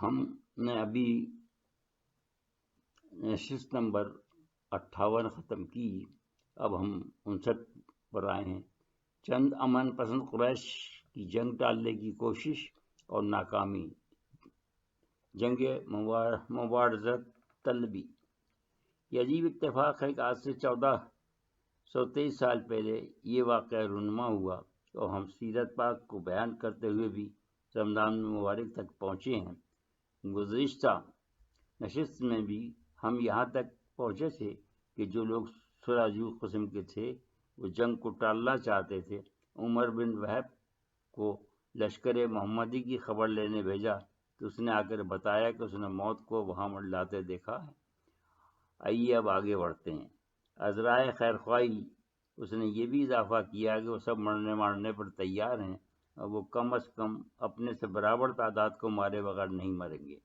ہم نے ابھی نشست نمبر 58 ختم کی، اب ہم 59 پر آئے ہیں۔ چند امن پسند قریش کی جنگ ٹالنے کی کوشش اور ناکامی، جنگ مبارزت طلبی۔ یہ عجیب اتفاق ہے کہ آج سے 1423 سال پہلے یہ واقعہ رونما ہوا اور ہم سیرت پاک کو بیان کرتے ہوئے بھی رمضان مبارک تک پہنچے ہیں۔ گزشتہ نشست میں بھی ہم یہاں تک پہنچے تھے کہ جو لوگ سراجو قسم کے تھے وہ جنگ کو ٹالنا چاہتے تھے۔ عمر بن وہب کو لشکر محمدی کی خبر لینے بھیجا تو اس نے آ کر بتایا کہ اس نے موت کو وہاں منڈلاتے دیکھا ہے۔ آئیے اب آگے بڑھتے ہیں۔ عذرائے خیرخواہی اس نے یہ بھی اضافہ کیا کہ وہ سب مرنے مارنے پر تیار ہیں اور وہ کم از کم اپنے سے برابر تعداد کو مارے بغیر نہیں مریں گے۔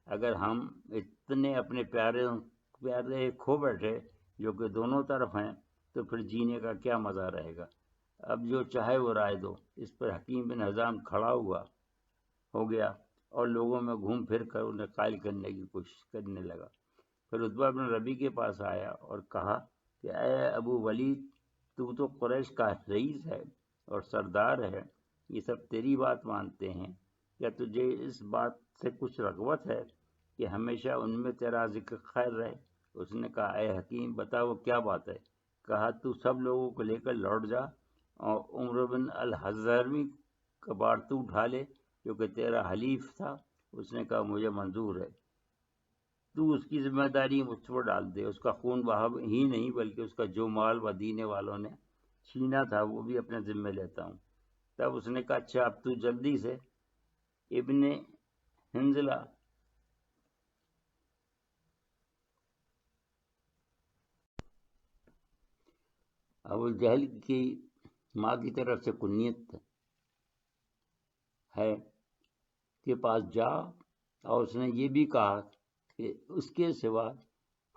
اگر ہم اتنے اپنے پیارے کھو بیٹھے جو کہ دونوں طرف ہیں تو پھر جینے کا کیا مزہ رہے گا۔ اب جو چاہے وہ رائے دو۔ اس پر حکیم بن حزام کھڑا ہو گیا اور لوگوں میں گھوم پھر کر انہیں قائل کرنے کی کوشش کرنے لگا۔ پھر عتبہ بن ربیع کے پاس آیا اور کہا کہ اے ابو ولید، تو قریش کا رئیس ہے اور سردار ہے، یہ سب تیری بات مانتے ہیں، کیا تجھے اس بات سے کچھ رغبت ہے کہ ہمیشہ ان میں تیرا ذکر خیر رہے؟ اس نے کہا اے حکیم بتا وہ کیا بات ہے۔ کہا تو سب لوگوں کو لے کر لوٹ جا اور عمر بن الحضرمی کا بار تو اٹھا لے جو کہ تیرا حلیف تھا۔ اس نے کہا مجھے منظور ہے، تو اس کی ذمہ داری مجھ پر ڈال دے، اس کا خون بہا ہی نہیں بلکہ اس کا جو مال مدینے والوں نے چھینا تھا وہ بھی اپنے ذمہ لیتا ہوں۔ تب اس نے کہا اچھا اب تو جلدی سے ابن حنظلہ ابو جہل کی ماں کی طرف سے کنیت ہے کے پاس جا، اور اس نے یہ بھی کہا کہ اس کے سوا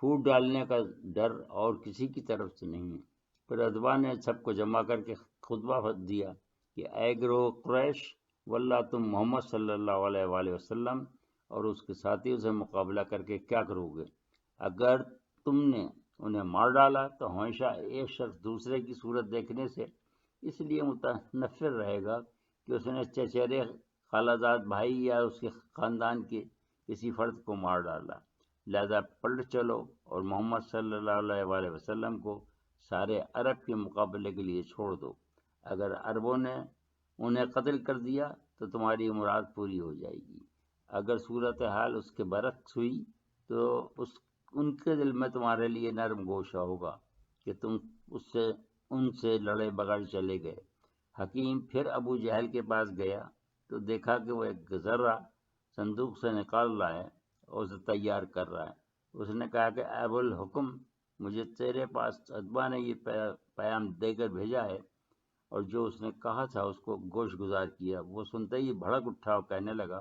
پھوٹ ڈالنے کا ڈر اور کسی کی طرف سے نہیں ہے۔ پھر عتبہ نے سب کو جمع کر کے خطبہ دیا کہ اے گروہ قریش، واللہ تم محمد صلی اللہ علیہ وآلہ وسلم اور اس کے ساتھیوں سے مقابلہ کر کے کیا کرو گے؟ اگر تم نے انہیں مار ڈالا تو ہمیشہ ایک شخص دوسرے کی صورت دیکھنے سے اس لیے متنفر رہے گا کہ اس نے چچیرے خالہ زاد بھائی یا اس کے خاندان کے کسی فرد کو مار ڈالا۔ لہذا پلٹ چلو اور محمد صلی اللہ علیہ وآلہ وسلم کو سارے عرب کے مقابلے کے لیے چھوڑ دو۔ اگر عربوں نے انہیں قتل کر دیا تو تمہاری مراد پوری ہو جائے گی، اگر صورتحال اس کے برعکس ہوئی تو ان کے دل میں تمہارے لیے نرم گوشہ ہوگا کہ تم ان سے لڑے بغیر چلے گئے۔ حکیم پھر ابو جہل کے پاس گیا تو دیکھا کہ وہ ایک ذرہ صندوق سے نکال رہا ہے اور اسے تیار کر رہا ہے۔ اس نے کہا کہ ابو الحکم، مجھے تیرے پاس عتبہ نے یہ پیام دے کر بھیجا ہے، اور جو اس نے کہا تھا اس کو گوش گزار کیا۔ وہ سنتے ہی بھڑک اٹھا اور کہنے لگا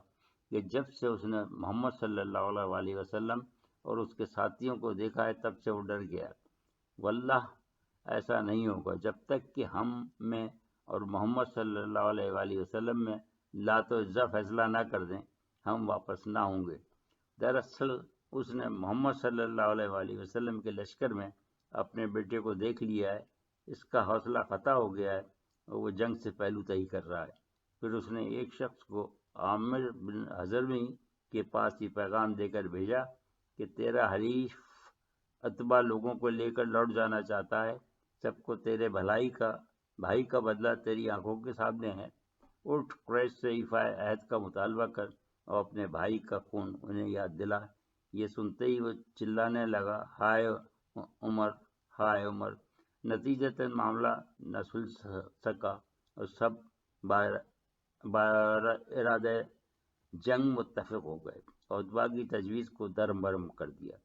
کہ جب سے اس نے محمد صلی اللہ علیہ وآلہ وسلم اور اس کے ساتھیوں کو دیکھا ہے تب سے وہ ڈر گیا۔ واللہ ایسا نہیں ہوگا جب تک کہ ہم میں اور محمد صلی اللہ علیہ وآلہ وسلم میں لات و عزہ فیصلہ نہ کر دیں، ہم واپس نہ ہوں گے۔ دراصل اس نے محمد صلی اللہ علیہ وآلہ وسلم کے لشکر میں اپنے بیٹے کو دیکھ لیا ہے، اس کا حوصلہ فتح ہو گیا ہے اور وہ جنگ سے پہلو تہی کر رہا ہے۔ پھر اس نے ایک شخص کو عامر بن حضرمی کے پاس یہ پیغام دے کر بھیجا کہ تیرا حریف عتبہ لوگوں کو لے کر لوٹ جانا چاہتا ہے، سب کو تیرے بھائی کا بدلہ تیری آنکھوں کے سامنے ہے۔ اٹھ قریش سے ایفا عہد کا مطالبہ کر اور اپنے بھائی کا خون انہیں یاد دلا۔ یہ سنتے ہی وہ چلانے لگا ہائے عمر، ہائے عمر۔ نتیجتاً معاملہ نہ سلجھ سکا اور سب بارادہ جنگ متفق ہو گئے اور عتبہ کی تجویز کو درم برم کر دیا۔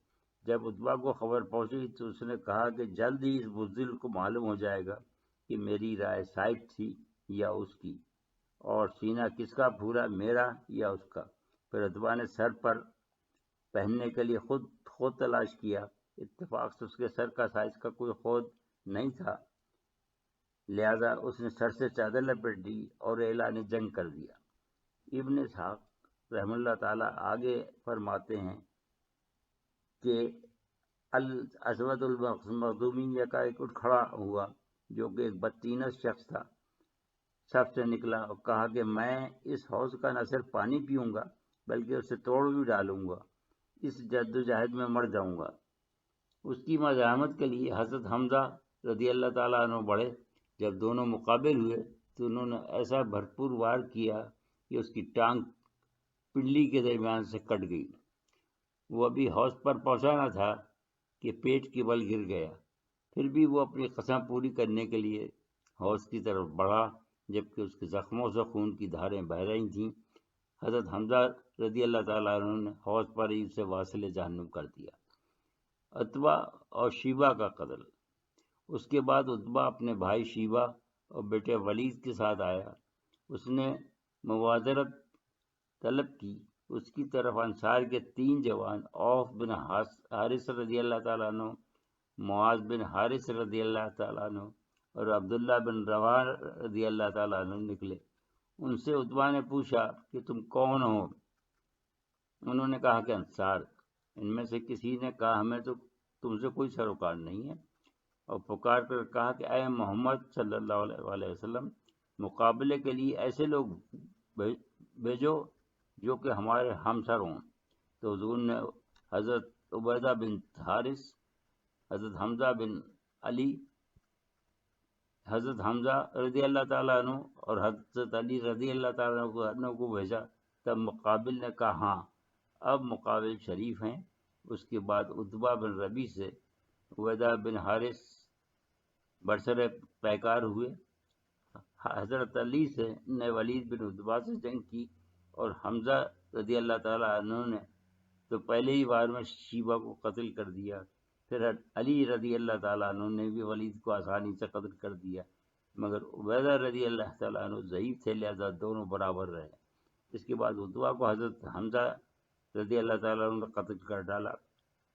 جب عتبہ کو خبر پہنچی تو اس نے کہا کہ جلد ہی اس بزدل کو معلوم ہو جائے گا کہ میری رائے صائب تھی یا اس کی، اور سینہ کس کا پھورا، میرا یا اس کا۔ پھر عتبہ نے سر پر پہننے کے لیے خود تلاش کیا۔ اتفاق سے اس کے سر کا سائز کا کوئی خود نہیں تھا، لہذا اس نے سر سے چادر لپیٹ دی اور اعلان جنگ کر دیا۔ ابن اسحاق رحم اللہ تعالیٰ آگے فرماتے ہیں کہ الاسود المخزومی کا ایک اٹھ کھڑا ہوا جو کہ ایک بدتینس شخص تھا، سب سے نکلا اور کہا کہ میں اس حوض کا نہ صرف پانی پیوں گا بلکہ اسے توڑ بھی ڈالوں گا، اس جد و جہد میں مر جاؤں گا۔ اس کی مزاحمت کے لیے حضرت حمزہ رضی اللہ تعالیٰ عنہ بڑھے۔ جب دونوں مقابل ہوئے تو انہوں نے ایسا بھرپور وار کیا کہ اس کی ٹانگ پنڈلی کے درمیان سے کٹ گئی۔ وہ ابھی حوض پر پہنچا نہ تھا کہ پیٹ کے بل گر گیا۔ پھر بھی وہ اپنی قسم پوری کرنے کے لیے حوض کی طرف بڑھا، جبکہ اس کے زخموں سے خون کی دھاریں بہہ رہی تھیں۔ حضرت حمزہ رضی اللہ تعالیٰ عنہ نے حوض پر ہی اسے واصل جہنم کر دیا۔ عتبہ اور شیبہ کا قتل۔ اس کے بعد عتبہ اپنے بھائی شیبہ اور بیٹے ولید کے ساتھ آیا۔ اس نے موازرت طلب کی۔ اس کی طرف انصار کے 3 جوان عوف بن حارث رضی اللہ تعالیٰ عنہ، معاذ بن حارث رضی اللہ تعالیٰ عنہ اور عبداللہ بن رواحہ رضی اللہ تعالیٰ عنہ نکلے۔ ان سے عتبہ نے پوچھا کہ تم کون ہو؟ انہوں نے کہا کہ انصار۔ ان میں سے کسی نے کہا ہمیں تو تم سے کوئی سروکار نہیں ہے، اور پکار کر کہا کہ اے محمد صلی اللہ علیہ وسلم، مقابلے کے لیے ایسے لوگ بھیجو جو کہ ہمارے ہمسر ہوں۔ تو حضور نے حضرت عبیدہ بن حارث، حضرت حمزہ بن علی، حضرت حمزہ رضی اللہ تعالیٰ عنہ اور حضرت علی رضی اللہ تعالیٰ عنہ کو بھیجا۔ تب مقابل نے کہا ہاں، اب مقابل شریف ہیں۔ اس کے بعد عتبہ بن ربیع سے عبیدہ بن حارث برسر پیکار ہوئے۔ حضرت علی سے نے ولید بن عتبہ سے جنگ کی، اور حمزہ رضی اللہ تعالیٰ عنہ نے تو پہلے ہی وار میں شیبہ کو قتل کر دیا۔ پھر علی رضی اللہ تعالیٰ عنہ نے بھی ولید کو آسانی سے قتل کر دیا، مگر عبیدہ رضی اللہ تعالیٰ عنہ ضعیف تھے، لہذا دونوں برابر رہے۔ اس کے بعد عتبہ کو حضرت حمزہ رضی اللہ تعالیٰ عنہ نے قتل کر ڈالا۔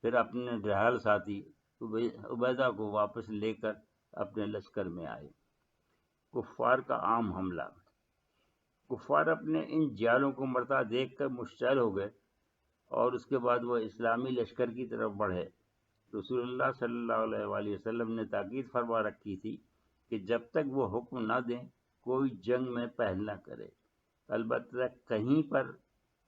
پھر اپنے رحال ساتھی عبیدہ کو واپس لے کر اپنے لشکر میں آئے۔ کفار کا عام حملہ۔ کفار اپنے ان جالوں کو مرتا دیکھ کر مشتعل ہو گئے، اور اس کے بعد وہ اسلامی لشکر کی طرف بڑھے۔ رسول اللہ صلی اللہ علیہ وآلہ وسلم نے تاکید فرما رکھی تھی کہ جب تک وہ حکم نہ دیں کوئی جنگ میں پہل نہ کرے، البتہ کہیں پر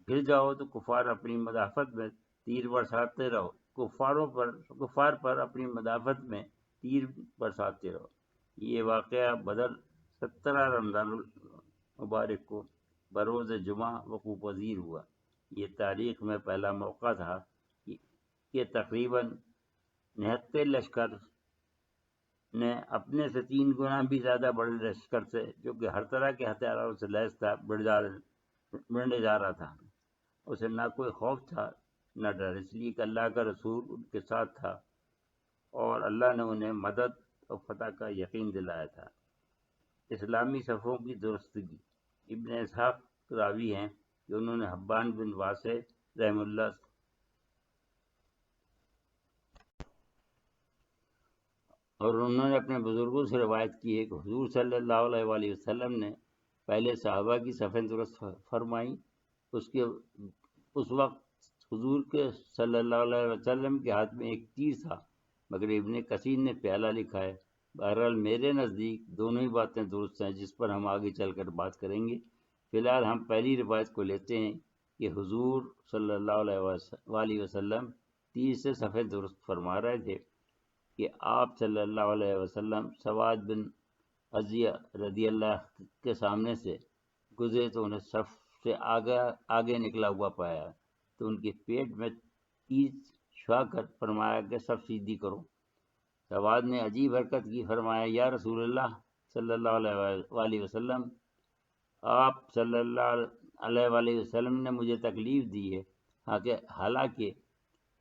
گر جاؤ تو کفار اپنی مدافعت میں تیر برساتے رہو، کفار پر اپنی مدافعت میں تیر برساتے رہو۔ یہ واقعہ بدر 17 رمضان المبارک کو بروز جمعہ وقوع پذیر ہوا۔ یہ تاریخ میں پہلا موقع تھا کہ تقریباً 79 لشکر نے اپنے سے 3 گنا بھی زیادہ بڑے لشکر سے، جو کہ ہر طرح کے ہتھیاروں سے لیس تھا، بڑھنے جا رہا تھا۔ اسے نہ کوئی خوف تھا نہ ڈر، اس لیے کہ اللہ کا رسول ان کے ساتھ تھا، اور اللہ نے انہیں مدد اور فتح کا یقین دلایا تھا۔ اسلامی صفوں کی درستگی۔ ابن اسحاق راوی ہیں کہ انہوں نے حبان بن واسع رحم اللہ اور انہوں نے اپنے بزرگوں سے روایت کی ہے کہ حضور صلی اللہ علیہ وآلہ وسلم نے پہلے صحابہ کی صفیں درست فرمائیں۔ اس وقت حضور کے صلی اللہ علیہ وسلم کے ہاتھ میں ایک تیر تھا، مگر ابن کثیر نے پیالہ لکھا ہے۔ بہرحال میرے نزدیک دونوں ہی باتیں درست ہیں، جس پر ہم آگے چل کر بات کریں گے۔ فی الحال ہم پہلی روایت کو لیتے ہیں کہ حضور صلی اللہ علیہ وآلہ وسلم تیر سے صفیں درست فرما رہے تھے کہ آپ صلی اللہ علیہ وسلم سواد بن عزیہ رضی اللہ کے سامنے سے گزرے تو انہیں صف سے آگے نکلا ہوا پایا، تو ان کے پیٹ میں تیر چھوا کر فرمایا کہ صف سیدھی کرو۔ سواد نے عجیب حرکت کی، فرمایا یا رسول اللہ صلی اللہ علیہ وآلہ وسلم، آپ صلی اللہ علیہ وآلہ وسلم نے مجھے تکلیف دی ہے، حالانکہ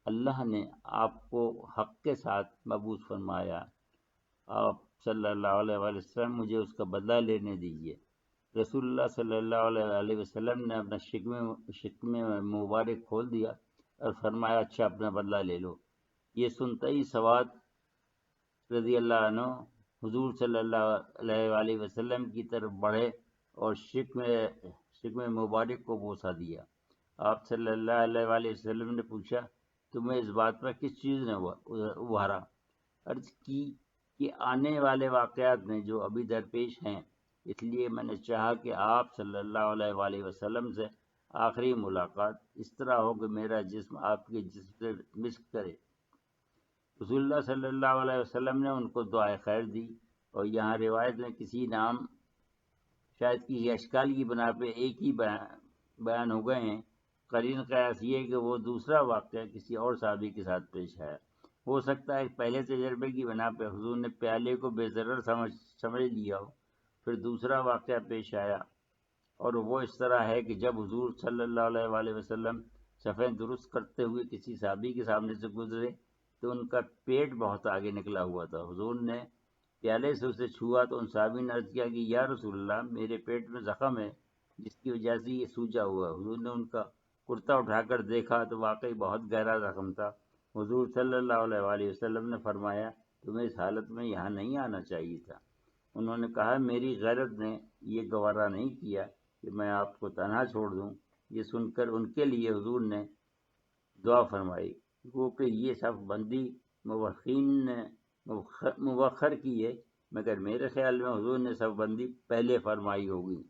اللہ نے آپ کو حق کے ساتھ مبعوث فرمایا۔ آپ صلی اللہ علیہ وآلہ وسلم مجھے اس کا بدلہ لینے دیجیے۔ رسول اللہ صلی اللہ علیہ وآلہ وسلم نے اپنا شکم مبارک کھول دیا اور فرمایا اچھا اپنا بدلہ لے لو۔ یہ سنتے ہی سواد رضی اللہ عنہ حضور صلی اللہ علیہ وآلہ وسلم کی طرف بڑھے اور شکم مبارک کو بوسہ دیا۔ آپ صلی اللہ علیہ وآلہ وسلم نے پوچھا تمہیں اس بات پر کس چیز نے ابھارا؟ عرض کی کہ آنے والے واقعات میں جو ابھی درپیش ہیں، اس لیے میں نے چاہا کہ آپ صلی اللہ علیہ وآلہ وسلم سے آخری ملاقات اس طرح ہو کہ میرا جسم آپ کے جسم سے مسک کرے۔ رسول اللہ صلی اللہ علیہ وسلم نے ان کو دعائے خیر دی، اور یہاں روایت میں کسی نام شاید کسی اشکال کی بنا پہ ایک ہی بیان ہو گئے ہیں۔ قرین قیاس یہ ہے کہ وہ دوسرا واقعہ کسی اور صحابی کے ساتھ پیش آیا۔ ہو سکتا ہے پہلے تجربے کی بنا پہ حضور نے پیالے کو بے ضرر سمجھ لیا ہو، پھر دوسرا واقعہ پیش آیا، اور وہ اس طرح ہے کہ جب حضور صلی اللہ علیہ وآلہ وسلم صفیں درست کرتے ہوئے کسی صحابی کے سامنے سے گزرے تو ان کا پیٹ بہت آگے نکلا ہوا تھا۔ حضور نے پیالے سے اسے چھوا تو ان صحابی نے عرض کیا کہ یا رسول اللہ، میرے پیٹ میں زخم ہے جس کی وجہ سے یہ سوجا ہوا ہے۔ حضور نے ان کا کرتا اٹھا کر دیکھا تو واقعی بہت گہرا زخم تھا۔ حضور صلی اللہ علیہ وآلہ وسلم نے فرمایا تمہیں اس حالت میں یہاں نہیں آنا چاہیے تھا۔ انہوں نے کہا میری غیرت نے یہ گوارا نہیں کیا کہ میں آپ کو تنہا چھوڑ دوں۔ یہ سن کر ان کے لیے حضور نے دعا فرمائی، وہ کہ یہ صف بندی مورخین نے مؤخر کی ہے، مگر میرے خیال میں حضور نے صف بندی پہلے فرمائی ہوگی۔